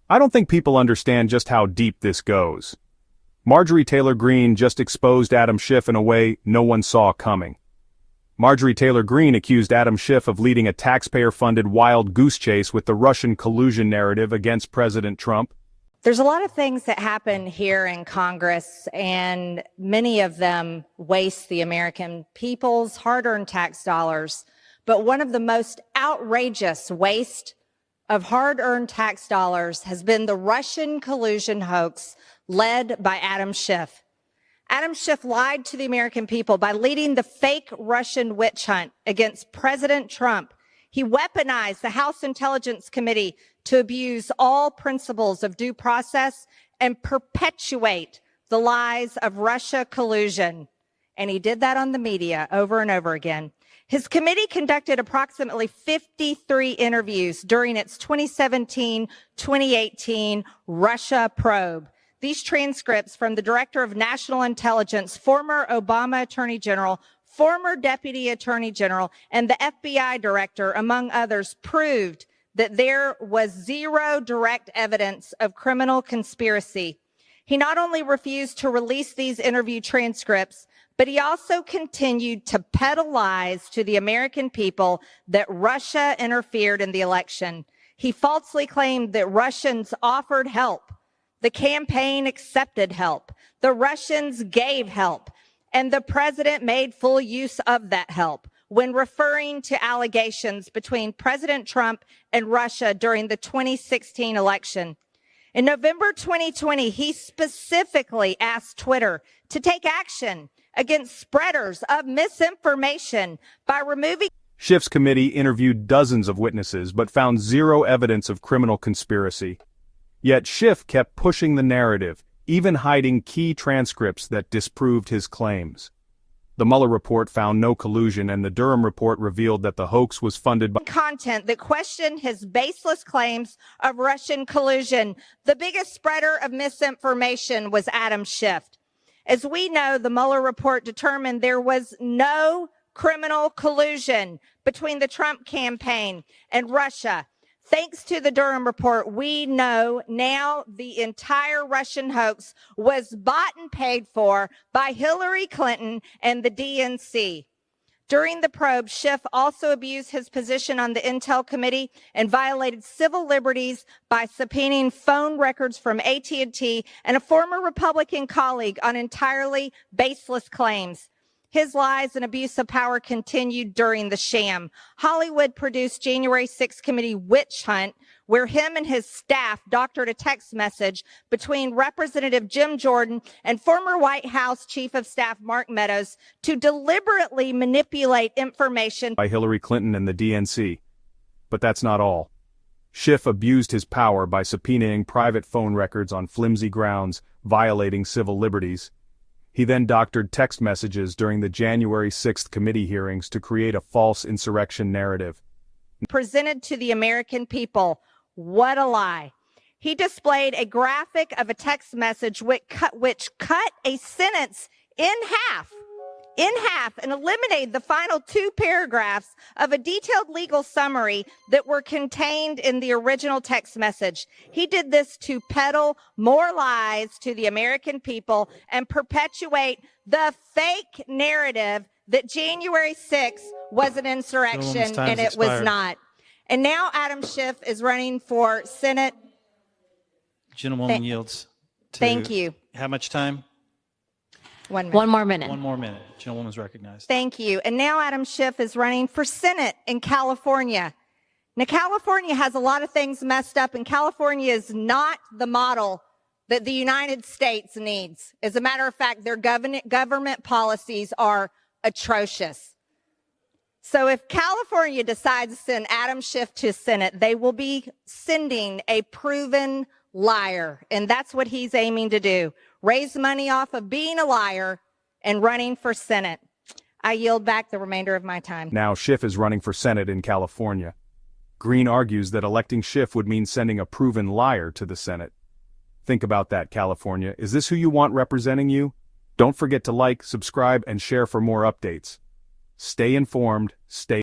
I don't think people understand just how deep this goes. Marjorie Taylor Greene just exposed Adam Schiff in a way no one saw coming. Marjorie Taylor Greene accused Adam Schiff of leading a taxpayer-funded wild goose chase with the Russian collusion narrative against President Trump. There's a lot of things that happen here in Congress, and many of them waste the American people's hard-earned tax dollars. But one of the most outrageous waste of hard-earned tax dollars has been the Russian collusion hoax led by Adam Schiff. Adam Schiff lied to the American people by leading the fake Russian witch hunt against President Trump. He weaponized the House Intelligence Committee to abuse all principles of due process and perpetuate the lies of Russia collusion. And he did that on the media over and over again. His committee conducted approximately 53 interviews during its 2017-2018 Russia probe. These transcripts from the Director of National Intelligence, former Obama Attorney General, former Deputy Attorney General, and the FBI Director, among others, proved that there was zero direct evidence of criminal conspiracy. He not only refused to release these interview transcripts, but he also continued to peddle lies to the American people that Russia interfered in the election. He falsely claimed that Russians offered help. The campaign accepted help. The Russians gave help. And the president made full use of that help when referring to allegations between President Trump and Russia during the 2016 election. In November 2020, he specifically asked Twitter to take action against spreaders of misinformation by removing. Schiff's committee interviewed dozens of witnesses but found zero evidence of criminal conspiracy. Yet Schiff kept pushing the narrative, even hiding key transcripts that disproved his claims. The Mueller report found no collusion, and the Durham report revealed that the hoax was funded by content that questioned his baseless claims of Russian collusion. The biggest spreader of misinformation was Adam Schiff. As we know, the Mueller report determined there was no criminal collusion between the Trump campaign and Russia. Thanks to the Durham report, we know now the entire Russian hoax was bought and paid for by Hillary Clinton and the DNC. During the probe, Schiff also abused his position on the Intel Committee and violated civil liberties by subpoenaing phone records from AT&T and a former Republican colleague on entirely baseless claims. His lies and abuse of power continued during the sham. Hollywood produced January 6th committee witch hunt, where him and his staff doctored a text message between Representative Jim Jordan and former White House Chief of Staff Mark Meadows to deliberately manipulate information by Hillary Clinton and the DNC. But that's not all. Schiff abused his power by subpoenaing private phone records on flimsy grounds, violating civil liberties. He then doctored text messages during the January 6th committee hearings to create a false insurrection narrative. Presented to the American people. What a lie. He displayed a graphic of a text message which cut a sentence in half, and eliminated the final two paragraphs of a detailed legal summary that were contained in the original text message. He did this to peddle more lies to the American people and perpetuate the fake narrative that January 6th was an insurrection, and it was not. And now Adam Schiff is running for Senate. Gentlewoman yields to. Thank you. How much time? 1 minute. One more minute. One more minute. Gentlewoman's recognized. Thank you. And now Adam Schiff is running for Senate in California. Now, California has a lot of things messed up, and California is not the model that the United States needs. As a matter of fact, their government policies are atrocious. So if California decides to send Adam Schiff to Senate, they will be sending a proven liar. And that's what he's aiming to do. Raise money off of being a liar and running for Senate. I yield back the remainder of my time. Now Schiff is running for Senate in California. Greene argues that electing Schiff would mean sending a proven liar to the Senate. Think about that, California. Is this who you want representing you? Don't forget to like, subscribe, and share for more updates. Stay informed, stay